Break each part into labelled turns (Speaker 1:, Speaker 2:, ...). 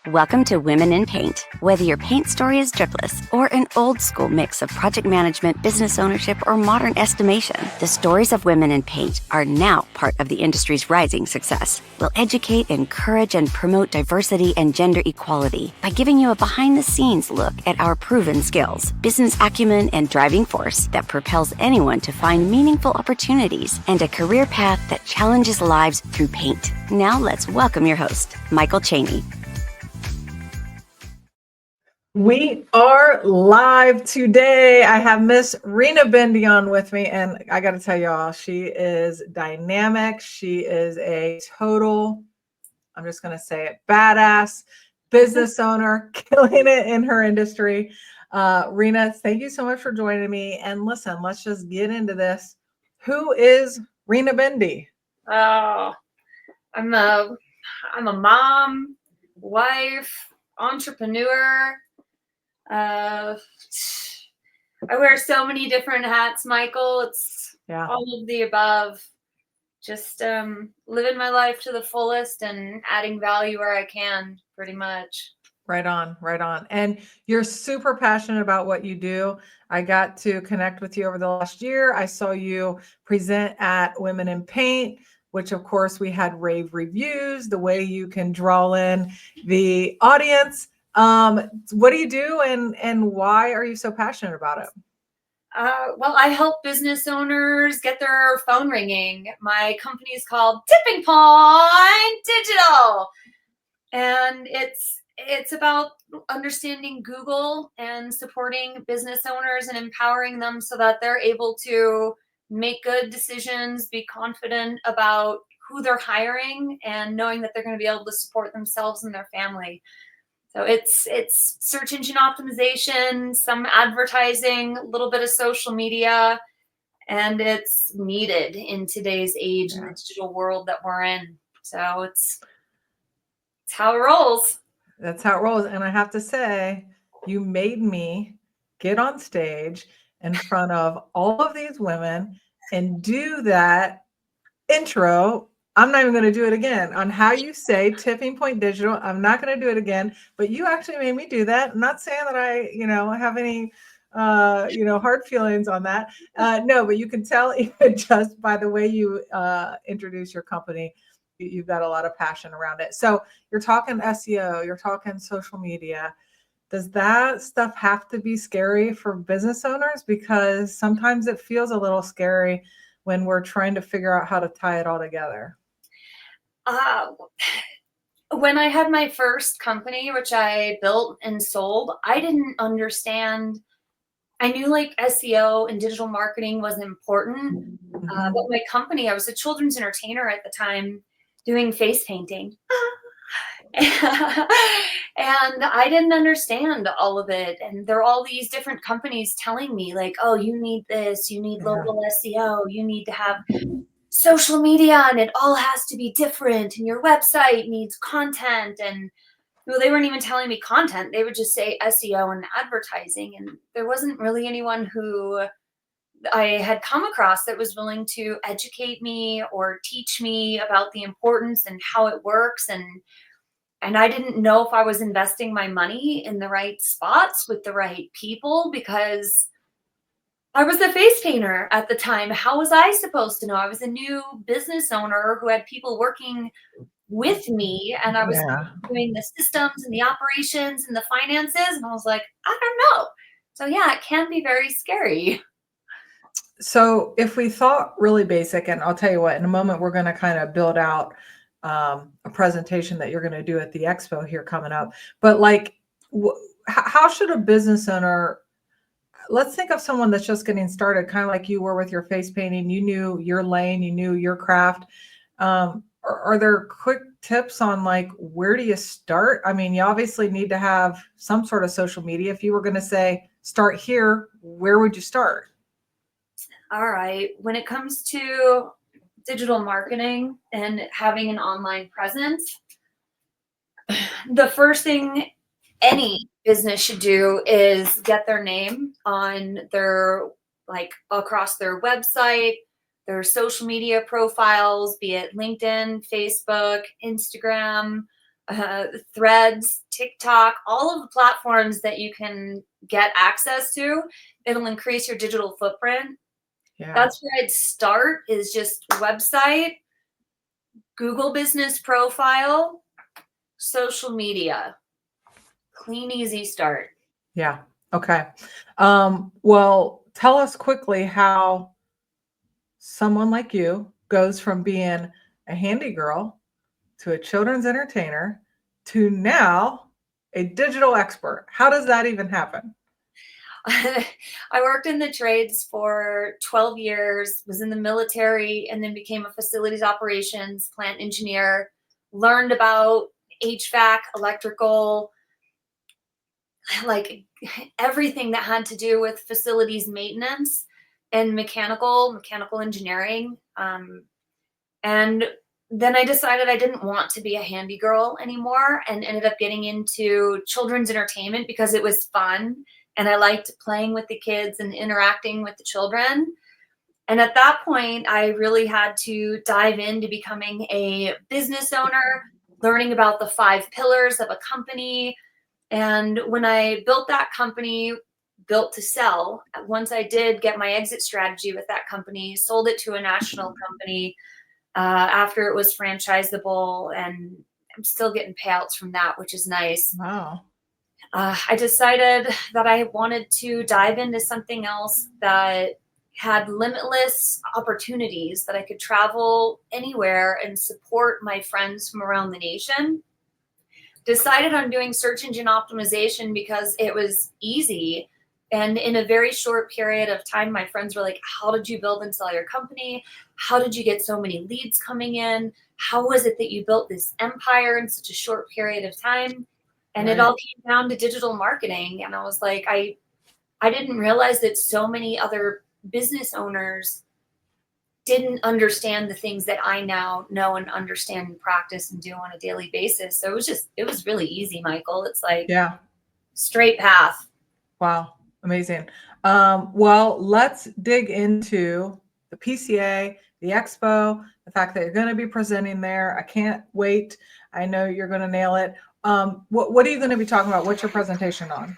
Speaker 1: Welcome to Women in Paint. Whether your paint story is dripless or an old school mix of project management, business ownership, or modern estimation, the stories of women in paint are now part of the industry's rising success. We'll educate, encourage, and promote diversity and gender equality by giving you a behind-the-scenes look at our proven skills, business acumen, and driving force that propels anyone to find meaningful opportunities and a career path that challenges lives through paint. Now let's welcome your host, Michael Cheney.
Speaker 2: We are live today. I have Miss Rina Bindi on with me, and I got to tell y'all, she is dynamic. She is a total, I'm just going to say it, badass business owner, killing it in her industry. Rina, thank you so much for joining me. And listen, let's just get into this. Who is Rina Bindi?
Speaker 3: Oh, I'm a mom, wife, entrepreneur. I wear so many different hats, Michael. It's all of the above. Just living my life to the fullest and adding value where I can, pretty much.
Speaker 2: Right on, right on. And you're super passionate about what you do. I got to connect with you over the last year. I saw you present at Women in Paint, which of course we had rave reviews, the way you can draw in the audience. What do you do and why are you so passionate about it?
Speaker 3: Well, I help business owners get their phone ringing. My company is called Tipping Point Digital, and it's about understanding Google and supporting business owners and empowering them so that they're able to make good decisions, be confident about who they're hiring, and knowing that they're going to be able to support themselves and their family. So it's search engine optimization, some advertising, a little bit of social media, and it's needed in today's age in the digital world that we're in. So it's how it rolls.
Speaker 2: That's how it rolls. And I have to say, you made me get on stage in front of all of these women and do that intro. I'm not even going to do it again on how you say Tipping Point Digital. I'm not going to do it again, but you actually made me do that. I'm not saying that I, have any, hard feelings on that. No, but you can tell even just by the way you introduce your company, you've got a lot of passion around it. So you're talking SEO, you're talking social media. Does that stuff have to be scary for business owners? Because sometimes it feels a little scary when we're trying to figure out how to tie it all together.
Speaker 3: When I had my first company, which I built and sold, I didn't understand. I knew like SEO and digital marketing was important. But my company, I was a children's entertainer at the time doing face painting. And I didn't understand all of it. And there are all these different companies telling me like, oh, you need this, you need local SEO, you need to have social media, and it all has to be different, and your website needs content. And well, they weren't even telling me content. They would just say SEO and advertising. And there wasn't really anyone who I had come across that was willing to educate me or teach me about the importance and how it works. And I didn't know if I was investing my money in the right spots with the right people, because I was a face painter at the time. How was I supposed to know? I was a new business owner who had people working with me, and I was doing the systems and the operations and the finances. And I was like, I don't know. So yeah, it can be very scary.
Speaker 2: So if we thought really basic, and I'll tell you what, in a moment, we're going to kind of build out a presentation that you're going to do at the expo here coming up. But like, how should a business owner, let's think of someone that's just getting started, kind of like you were with your face painting. You knew your lane, you knew your craft. Are there quick tips on like, where do you start? I mean, you obviously need to have some sort of social media. If you were going to say, start here, where would you start?
Speaker 3: All right. When it comes to digital marketing and having an online presence, the first thing any business should do is get their name on their, like, across their website, their social media profiles, be it LinkedIn, Facebook, Instagram, Threads, TikTok, all of the platforms that you can get access to. It'll increase your digital footprint.
Speaker 2: Yeah.
Speaker 3: That's where I'd start, is just website, Google business profile, social media. Clean, easy start.
Speaker 2: Yeah. Okay. Well, tell us quickly how someone like you goes from being a handy girl to a children's entertainer to now a digital expert. How does that even happen?
Speaker 3: I worked in the trades for 12 years, was in the military, and then became a facilities operations plant engineer, learned about HVAC, electrical, like everything that had to do with facilities maintenance and mechanical engineering. And then I decided I didn't want to be a handy girl anymore, and ended up getting into children's entertainment because it was fun. And I liked playing with the kids and interacting with the children. And at that point, I really had to dive into becoming a business owner, learning about the 5 pillars of a company. And when I built that company, built to sell, once I did get my exit strategy with that company, sold it to a national company after it was franchisable, and I'm still getting payouts from that, which is nice.
Speaker 2: Wow.
Speaker 3: I decided that I wanted to dive into something else that had limitless opportunities, that I could travel anywhere and support my friends from around the nation. Decided on doing search engine optimization because it was easy. And in a very short period of time, my friends were like, how did you build and sell your company? How did you get so many leads coming in? How was it that you built this empire in such a short period of time? And it
Speaker 2: Right.
Speaker 3: all came down to digital marketing. And I was like, I didn't realize that so many other business owners didn't understand the things that I now know and understand and practice and do on a daily basis. So it was really easy, Michael. It's like
Speaker 2: Yeah.
Speaker 3: straight path.
Speaker 2: Wow. Amazing. Well, let's dig into the PCA, the expo, the fact that you're going to be presenting there. I can't wait. I know you're going to nail it. What are you going to be talking about? What's your presentation on?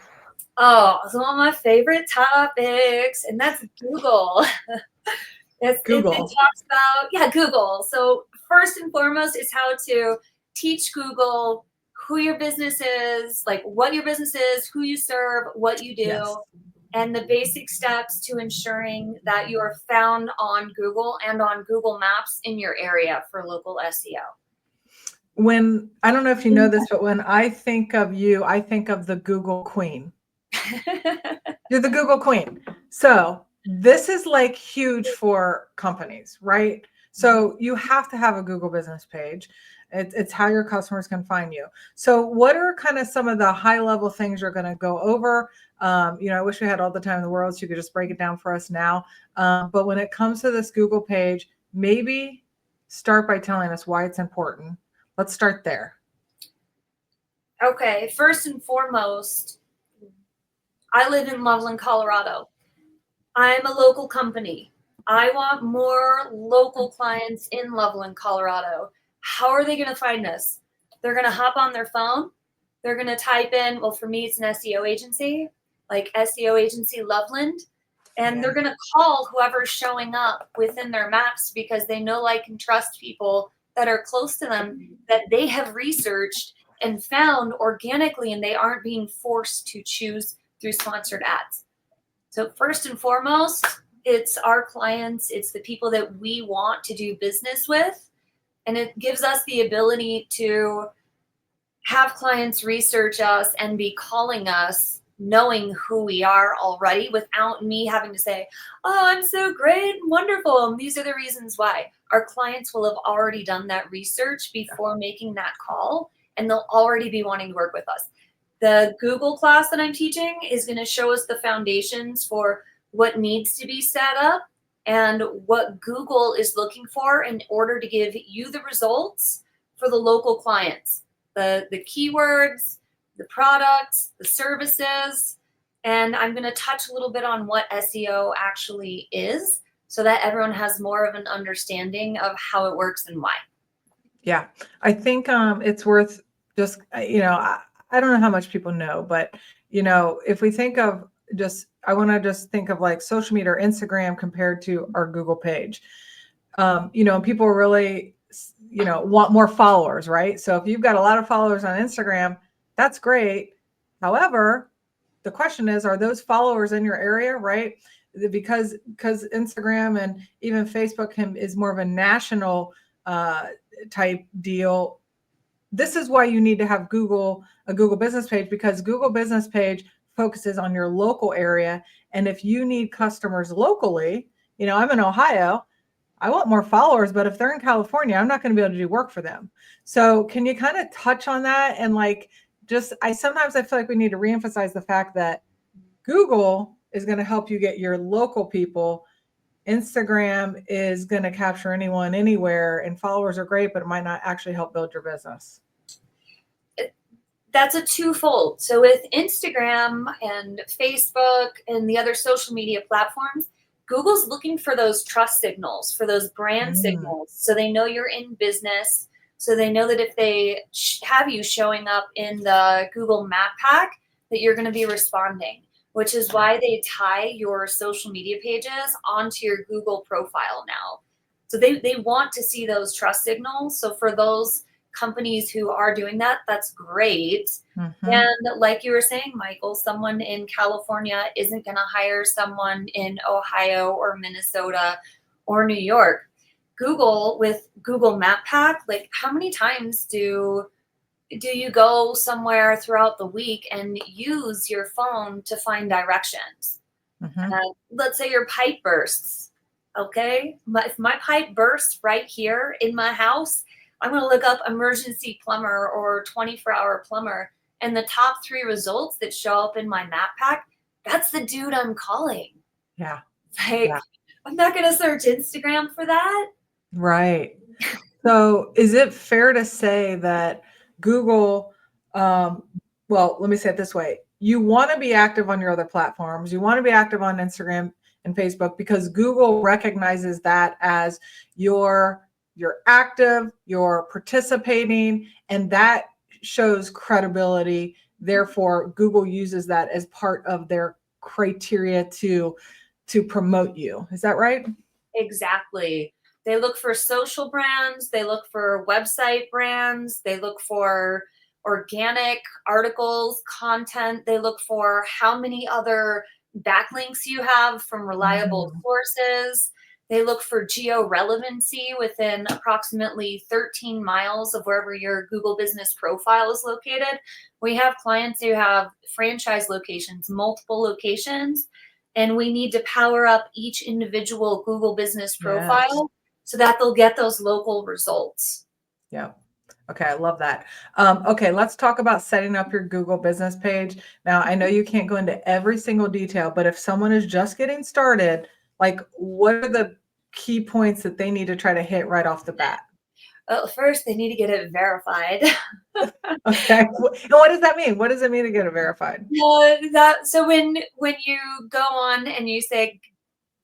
Speaker 3: Oh, it's one of my favorite topics, and that's Google. It
Speaker 2: Google.
Speaker 3: talks about, yeah, Google. So first and foremost is how to teach Google who your business is, like what your business is, who you serve, what you do,
Speaker 2: Yes.
Speaker 3: and the basic steps to ensuring that you are found on Google and on Google Maps in your area for local SEO.
Speaker 2: When, I don't know if you know this, but when I think of you, I think of the Google Queen. You're the Google Queen. So this is like huge for companies, right? So you have to have a Google business page. It's how your customers can find you. So what are kind of some of the high level things you're going to go over? I wish we had all the time in the world so you could just break it down for us now. But when it comes to this Google page, maybe start by telling us why it's important. Let's start there.
Speaker 3: Okay, first and foremost, I live in Loveland, Colorado. I'm a local company. I want more local clients in Loveland, Colorado. How are they going to find us? They're going to hop on their phone. They're going to type in, well, for me, it's an SEO agency, like SEO agency Loveland. And they're going to call whoever's showing up within their maps because they know, like, and trust people that are close to them that they have researched and found organically, and they aren't being forced to choose through sponsored ads. So first and foremost, it's our clients, it's the people that we want to do business with. And it gives us the ability to have clients research us and be calling us knowing who we are already without me having to say, oh, I'm so great and wonderful, and these are the reasons why. Our clients will have already done that research before making that call, and they'll already be wanting to work with us. The Google class that I'm teaching is going to show us the foundations for what needs to be set up and what Google is looking for in order to give you the results for the local clients, the keywords, the products, the services. And I'm going to touch a little bit on what SEO actually is so that everyone has more of an understanding of how it works and why.
Speaker 2: Yeah, I think it's worth just, I don't know how much people know, but, if we think of I want to just think of like social media or Instagram compared to our Google page. And people really, want more followers, right? So if you've got a lot of followers on Instagram, that's great. However, the question is, are those followers in your area, right? Because Instagram and even Facebook is more of a national type deal. This is why you need to have a Google business page, because Google business page focuses on your local area. And if you need customers locally, I'm in Ohio, I want more followers, but if they're in California, I'm not going to be able to do work for them. So can you kind of touch on that? And like, sometimes I feel like we need to reemphasize the fact that Google is going to help you get your local people. Instagram is going to capture anyone, anywhere, and followers are great, but it might not actually help build your business.
Speaker 3: That's a twofold. So with Instagram and Facebook and the other social media platforms, Google's looking for those trust signals, for those brand signals. So they know you're in business. So they know that if they have you showing up in the Google Map Pack, that you're going to be responding, which is why they tie your social media pages onto your Google profile now. So they want to see those trust signals. So for those companies who are doing that, that's great. And like you were saying, Michael, someone in California isn't going to hire someone in Ohio or Minnesota or New York. Google, with Google Map Pack, like how many times do you go somewhere throughout the week and use your phone to find directions? Let's say your pipe bursts. Okay, if my pipe bursts right here in my house, I'm going to look up emergency plumber or 24-hour plumber, and the top 3 results that show up in my map pack, that's the dude I'm calling.
Speaker 2: Yeah.
Speaker 3: Like, I'm not going to search Instagram for that.
Speaker 2: Right. So is it fair to say that Google, well, let me say it this way. You want to be active on your other platforms. You want to be active on Instagram and Facebook, because Google recognizes that as you're active, you're participating, and that shows credibility. Therefore, Google uses that as part of their criteria to promote you. Is that right?
Speaker 3: Exactly. They look for social brands. They look for website brands. They look for organic articles, content. They look for how many other backlinks you have from reliable sources. They look for geo-relevancy within approximately 13 miles of wherever your Google business profile is located. We have clients who have franchise locations, multiple locations, and we need to power up each individual Google business profile so that they'll get those local results.
Speaker 2: Yeah. Okay, I love that. Okay, let's talk about setting up your Google business page. Now, I know you can't go into every single detail, but if someone is just getting started, like, what are the key points that they need to try to hit right off the bat?
Speaker 3: Well, first, they need to get it verified.
Speaker 2: Okay. And what does that mean? What does it mean to get it verified?
Speaker 3: So when you go on and you say,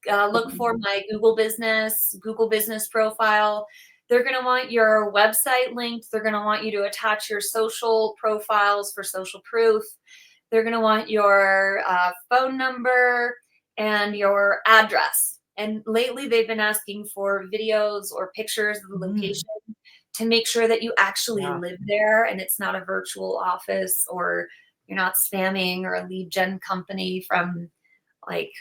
Speaker 3: look for my Google business profile, they're going to want your website linked. They're going to want you to attach your social profiles for social proof. They're going to want your phone number and your address. And lately they've been asking for videos or pictures of the location to make sure that you actually live there and it's not a virtual office, or you're not spamming or a lead gen company from like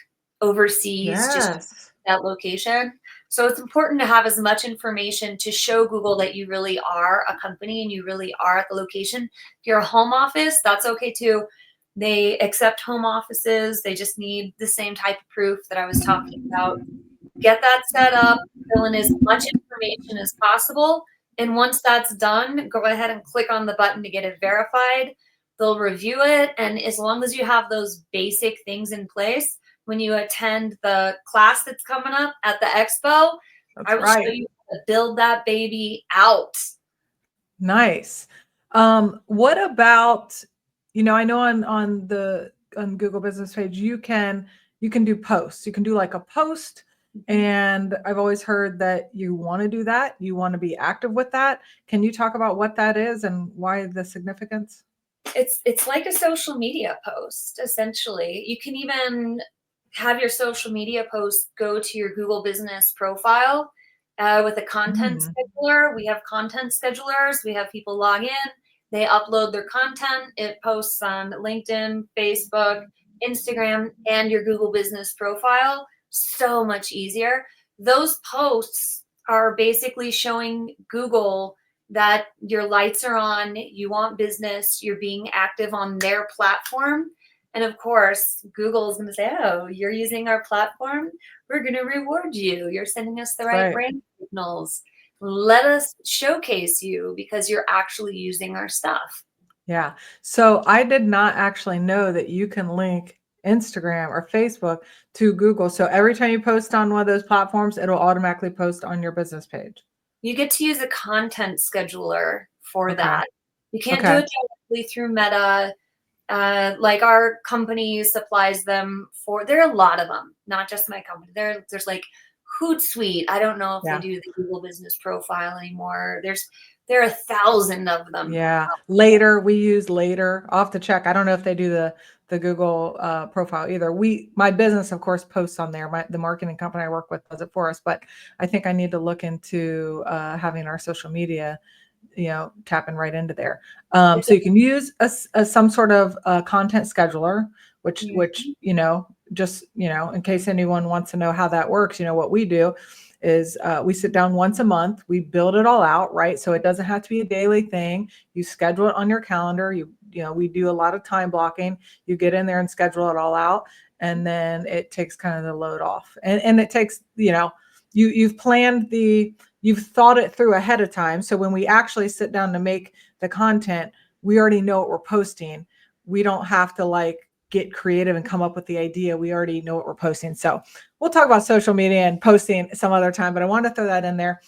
Speaker 3: overseas, just that location. So it's important to have as much information to show Google that you really are a company and you really are at the location. If you're a home office, that's okay too. They accept home offices. They just need the same type of proof that I was talking about. Get that set up, fill in as much information as possible. And once that's done, go ahead and click on the button to get it verified. They'll review it. And as long as you have those basic things in place, when you attend the class that's coming up at the expo, I will show you how to build that baby out.
Speaker 2: Nice. What about, I know on Google business page, you can do posts. You can do like a post And I've always heard that you want to do that. You want to be active with that. Can you talk about what that is and why the significance?
Speaker 3: It's like a social media post, essentially. You can even have your social media post go to your Google business profile with a content
Speaker 2: Mm,
Speaker 3: scheduler. We have content schedulers. We have people log in, they upload their content, it posts on LinkedIn, Facebook, Instagram, and your Google business profile. So much easier. Those posts are basically showing Google that your lights are on, you want business, you're being active on their platform. And of course, Google is going to say, oh, you're using our platform. We're going to reward you. You're sending us the right
Speaker 2: right.
Speaker 3: brand signals. Let us showcase you because you're actually using our stuff.
Speaker 2: Yeah. So I did not actually know that you can link Instagram or Facebook to Google. So every time you post on one of those platforms, it'll automatically post on your business page.
Speaker 3: You get to use a content scheduler for
Speaker 2: Okay.
Speaker 3: that. You can't do
Speaker 2: Okay.
Speaker 3: it directly through Meta. Like our company supplies them for, there are a lot of them, not just my company. There's like Hootsuite. I don't know if they
Speaker 2: Yeah.
Speaker 3: do the Google business profile anymore. There are 1,000 of them.
Speaker 2: Yeah. Later, we use Later. I'll have to check. I don't know if they do the Google profile either. My business, of course, posts on there. The marketing company I work with does it for us, but I think I need to look into having our social media, tapping right into there. So you can use some sort of content scheduler, which
Speaker 3: Mhm.
Speaker 2: just in case anyone wants to know how that works, what we do is we sit down once a month, we build it all out, right? So it doesn't have to be a daily thing. You schedule it on your calendar. We do a lot of time blocking. You get in there and schedule it all out, and then it takes kind of the load off. And it takes, you've planned you've thought it through ahead of time. So when we actually sit down to make the content, we already know what we're posting. We don't have to get creative and come up with the idea. We already know what we're posting. So we'll talk about social media and posting some other time, but I wanted to throw that in there.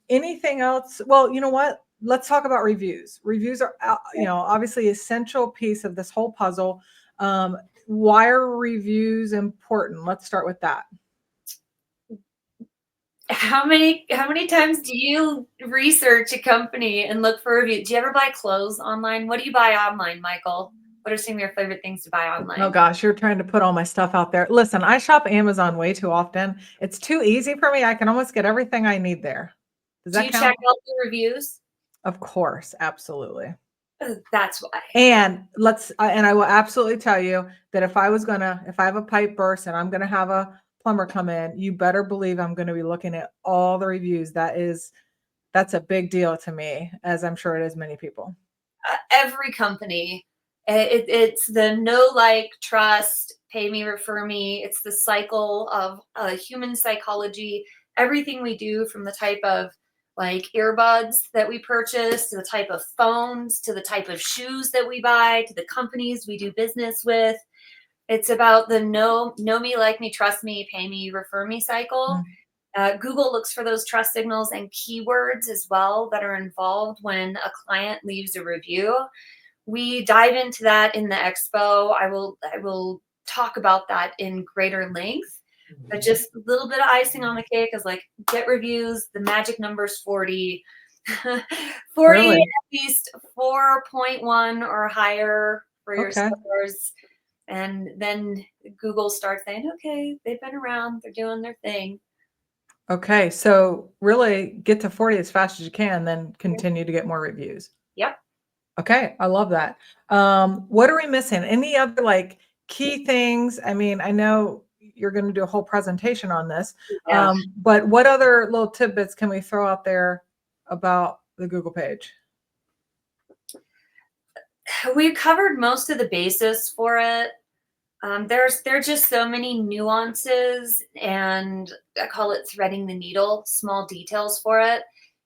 Speaker 2: Anything else? Well, you know what? Let's talk about reviews. Reviews are, obviously essential piece of this whole puzzle. Why are reviews important? Let's start with that.
Speaker 3: How many times do you research a company and look for reviews? Do you ever buy clothes online? What do you buy online, Michael? What are some of your favorite things to buy
Speaker 2: Oh
Speaker 3: online?
Speaker 2: gosh, you're trying to put all my stuff out there. Listen, I shop Amazon way too often. It's too easy for me. I can almost get everything I need there. Does
Speaker 3: Do
Speaker 2: that
Speaker 3: you check
Speaker 2: count?
Speaker 3: out the reviews?
Speaker 2: Of course, absolutely.
Speaker 3: That's why.
Speaker 2: And I will absolutely tell you that if I have a pipe burst and I'm gonna have a plumber come in, you better believe I'm gonna be looking at all the reviews. That's a big deal to me, as I'm sure it is many people.
Speaker 3: Every company, it's the know, like, trust, pay me, refer me. It's the cycle of human psychology. Everything we do, from the type of like earbuds that we purchase, to the type of phones, to the type of shoes that we buy, to the companies we do business with, it's about the know me, like me, trust me, pay me, refer me cycle.
Speaker 2: Mm.
Speaker 3: Google looks for those trust signals and keywords as well that are involved when a client leaves a review. We dive into that in the expo. I will talk about that in greater length. But just a little bit of icing on the cake is like, get reviews. The magic number is 40. 40,
Speaker 2: Really?
Speaker 3: at least 4.1 or higher for your
Speaker 2: Okay.
Speaker 3: scores. And then Google starts saying, okay, they've been around, they're doing their thing.
Speaker 2: Okay. So really get to 40 as fast as you can, then continue to get more reviews.
Speaker 3: Yep.
Speaker 2: Okay, I love that. What are we missing? Any other key things? I mean, I know you're going to do a whole presentation on this,
Speaker 3: Yeah.
Speaker 2: but what other little tidbits can we throw out there about the Google page?
Speaker 3: We covered most of the basis for it. There's just so many nuances, and I call it threading the needle, small details for it.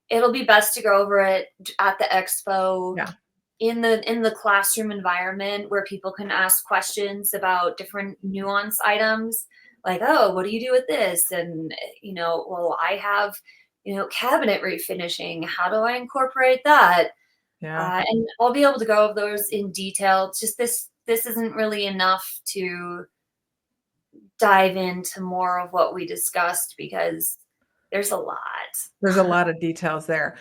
Speaker 3: It'll be best to go over it at the expo,
Speaker 2: Yeah.
Speaker 3: in the classroom environment, where people can ask questions about different nuance items, like, oh, what do you do with this? And well, I have cabinet refinishing. How do I incorporate that?
Speaker 2: Yeah.
Speaker 3: And I'll be able to go over those in detail. It's just this isn't really enough to dive into more of what we discussed because there's a lot.
Speaker 2: There's a lot of details there.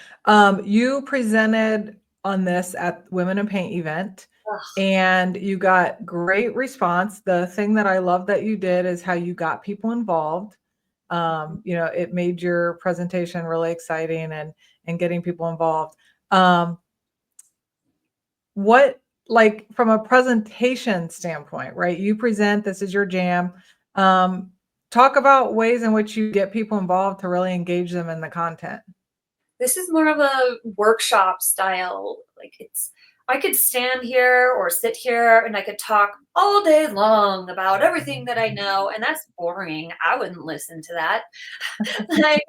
Speaker 2: You presented on this at Women in Paint event,
Speaker 3: Ugh.
Speaker 2: and you got great response. The thing that I love that you did is how you got people involved. It made your presentation really exciting and getting people involved. What, like, from a presentation standpoint, right? You present, this is your jam. Talk about ways in which you get people involved to really engage them in the content.
Speaker 3: This is more of a workshop style. Like I could stand here or sit here and I could talk all day long about everything that I know, and that's boring. I wouldn't listen to that. like,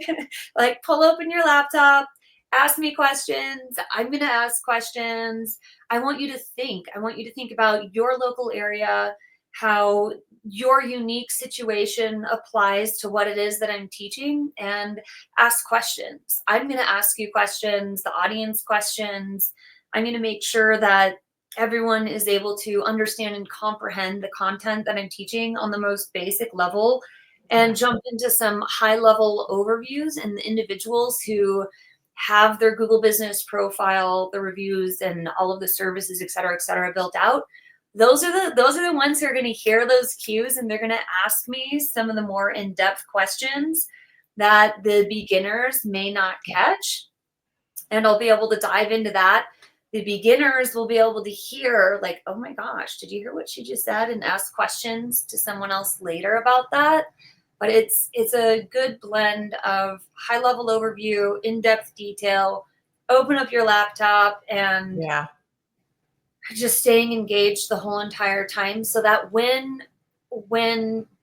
Speaker 3: like pull open your laptop, ask me questions. I'm going to ask questions. I want you to think. I want you to think about your local area, how your unique situation applies to what it is that I'm teaching, and ask questions. I'm going to ask you questions, the audience questions. I'm going to make sure that everyone is able to understand and comprehend the content that I'm teaching on the most basic level, and jump into some high level overviews and the individuals who have their Google business profile, the reviews and all of the services, et cetera, built out. Those are the ones who are going to hear those cues, and they're going to ask me some of the more in-depth questions that the beginners may not catch. And I'll be able to dive into that. The beginners will be able to hear, like, oh my gosh, did you hear what she just said? And ask questions to someone else later about that. But it's a good blend of high level overview, in-depth detail, open up your laptop, and just staying engaged the whole entire time, so that when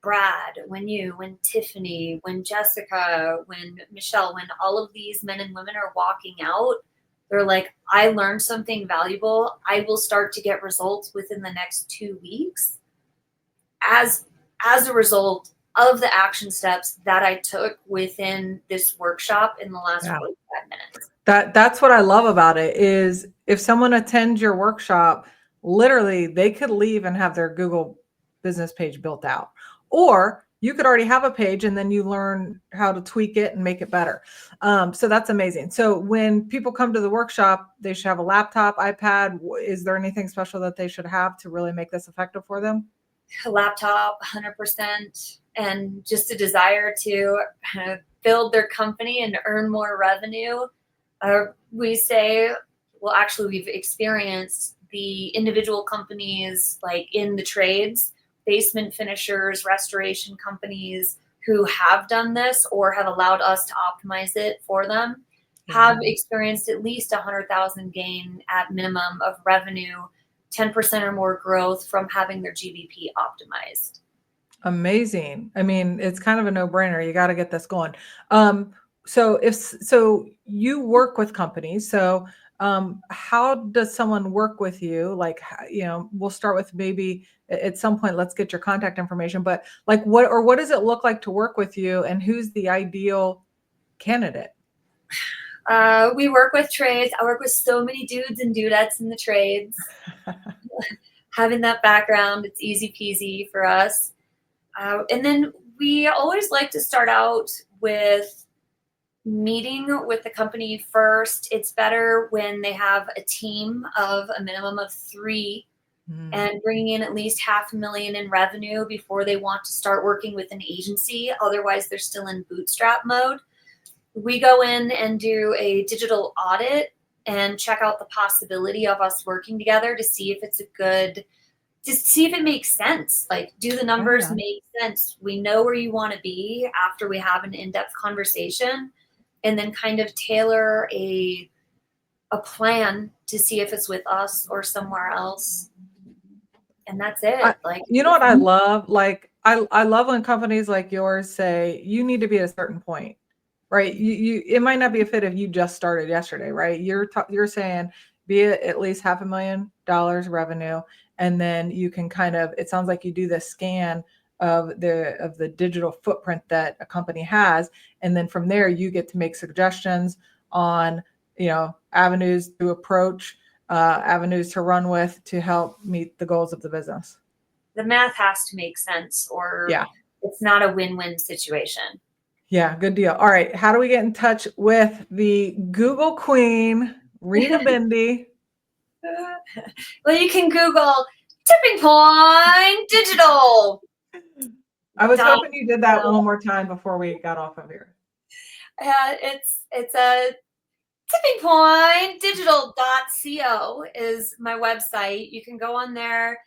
Speaker 3: Brad, when Tiffany, when Jessica, when Michelle, when all of these men and women are walking out, they're like, I learned something valuable. I will start to get results within the next 2 weeks as a result of the action steps that I took within this workshop in the last 45 minutes.
Speaker 2: That's what I love about it, is if someone attends your workshop, literally they could leave and have their Google business page built out. Or you could already have a page and then you learn how to tweak it and make it better. So that's amazing. So when people come to the workshop, they should have a laptop, iPad. Is there anything special that they should have to really make this effective for them?
Speaker 3: A laptop, 100%, and just a desire to build their company and earn more revenue. We say, well, actually, we've experienced the individual companies, like in the trades, basement finishers, restoration companies who have done this or have allowed us to optimize it for them, have experienced at least 100,000 gain at minimum of revenue, 10% or more growth from having their GBP optimized.
Speaker 2: Amazing. I mean, it's kind of a no-brainer. You got to get this going. So you work with companies. So how does someone work with you? Like, we'll start with maybe at some point, let's get your contact information, but like what does it look like to work with you, and who's the ideal candidate?
Speaker 3: We work with trades. I work with so many dudes and dudettes in the trades. Having that background, it's easy peasy for us. And then we always like to start out with meeting with the company first. It's better when they have a team of a minimum of 3 and bringing in at least $500,000 in revenue before they want to start working with an agency. Otherwise, they're still in bootstrap mode. We go in and do a digital audit and check out the possibility of us working together to see if it's see if it makes sense. Like, do the numbers make sense? We know where you want to be after we have an in-depth conversation, and then kind of tailor a plan to see if it's with us or somewhere else. And that's it.
Speaker 2: You know what I love? Like, I love when companies like yours say you need to be at a certain point, right? It might not be a fit if you just started yesterday, right? You're saying be at least $500,000 revenue, and then you can kind of, it sounds like you do the scan of the digital footprint that a company has, and then from there you get to make suggestions on avenues to approach, avenues to run with to help meet the goals of the business.
Speaker 3: The math has to make sense, or it's not a win-win situation.
Speaker 2: Yeah, good deal. All right. How do we get in touch with the Google Queen, Rina Bindi?
Speaker 3: Well, you can Google Tipping Point Digital.
Speaker 2: I was hoping you did that one more time before we got off of here.
Speaker 3: It's a tippingpointdigital.co is my website. You can go on there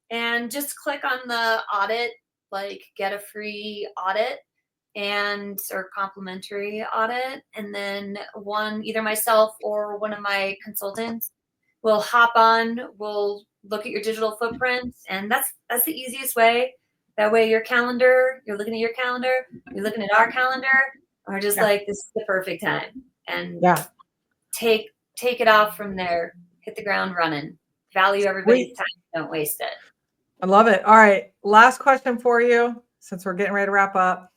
Speaker 3: and just click on the audit, like get a free audit or complimentary audit. And then either myself or one of my consultants will hop on, we'll look at your digital footprint. And that's the easiest way. That way you're looking at your calendar, you're looking at our calendar, or just like, this is the perfect time. And take it off from there. Hit the ground running. Value everybody's time. Don't waste it.
Speaker 2: I love it. All right. Last question for you, since we're getting ready to wrap up.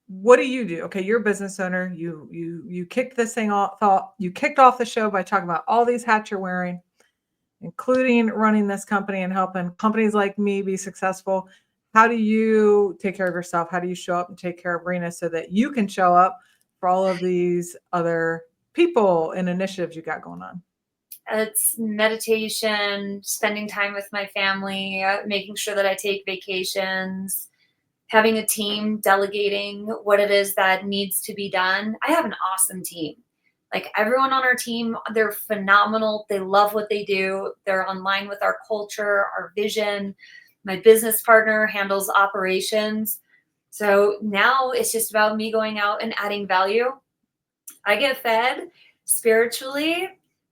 Speaker 2: What do you do? Okay, you're a business owner. You kicked this thing off. You kicked off the show by talking about all these hats you're wearing, including running this company and helping companies like me be successful. How do you take care of yourself? How do you show up and take care of Rina so that you can show up for all of these other people and initiatives you got going on?
Speaker 3: It's meditation, spending time with my family, making sure that I take vacations, having a team, delegating what it is that needs to be done. I have an awesome team. Like, everyone on our team, they're phenomenal. They love what they do. They're online with our culture, our vision. My business partner handles operations. So now it's just about me going out and adding value. I get fed spiritually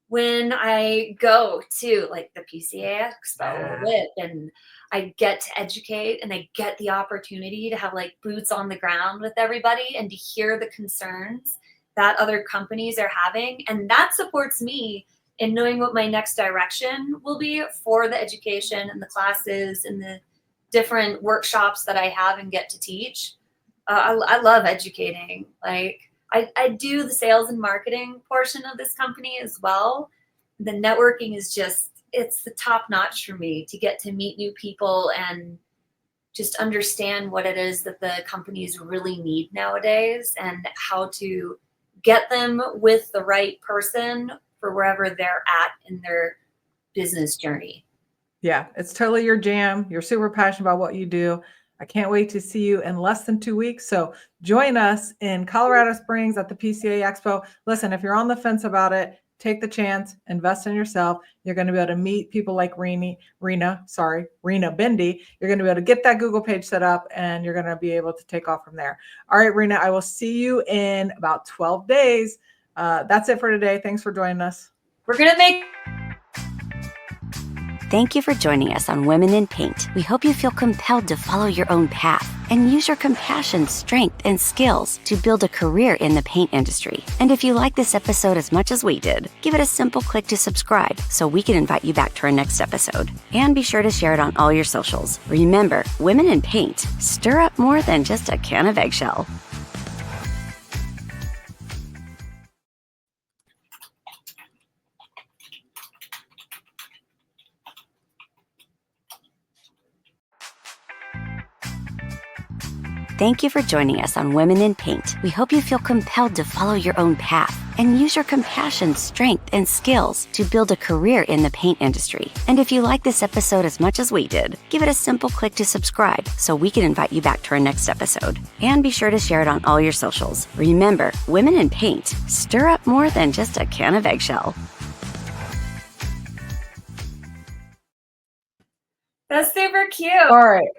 Speaker 3: when I go to like the PCA Expo WIP, and I get to educate, and I get the opportunity to have like boots on the ground with everybody and to hear the concerns that other companies are having. And that supports me in knowing what my next direction will be for the education and the classes and the different workshops that I have and get to teach. I love educating. Like, I do the sales and marketing portion of this company as well. The networking is it's the top notch for me to get to meet new people and just understand what it is that the companies really need nowadays and how to get them with the right person for wherever they're at in their business journey.
Speaker 2: Yeah, it's totally your jam. You're super passionate about what you do. I can't wait to see you in less than 2 weeks. So join us in Colorado Springs at the PCA Expo. Listen, if you're on the fence about it, take the chance, invest in yourself. You're going to be able to meet people like Rina Bindi. You're going to be able to get that Google page set up, and you're going to be able to take off from there. All right, Rina, I will see you in about 12 days. That's it for today. Thanks for joining us.
Speaker 3: We're going to make...
Speaker 1: Thank you for joining us on Women in Paint. We hope you feel compelled to follow your own path and use your compassion, strength, and skills to build a career in the paint industry. And if you like this episode as much as we did, give it a simple click to subscribe so we can invite you back to our next episode. And be sure to share it on all your socials. Remember, Women in Paint stir up more than just a can of eggshell. Thank you for joining us on Women in Paint. We hope you feel compelled to follow your own path and use your compassion, strength, and skills to build a career in the paint industry. And if you like this episode as much as we did, give it a simple click to subscribe so we can invite you back to our next episode. And be sure to share it on all your socials. Remember, Women in Paint stir up more than just a can of eggshell.
Speaker 3: That's super cute.
Speaker 2: All right.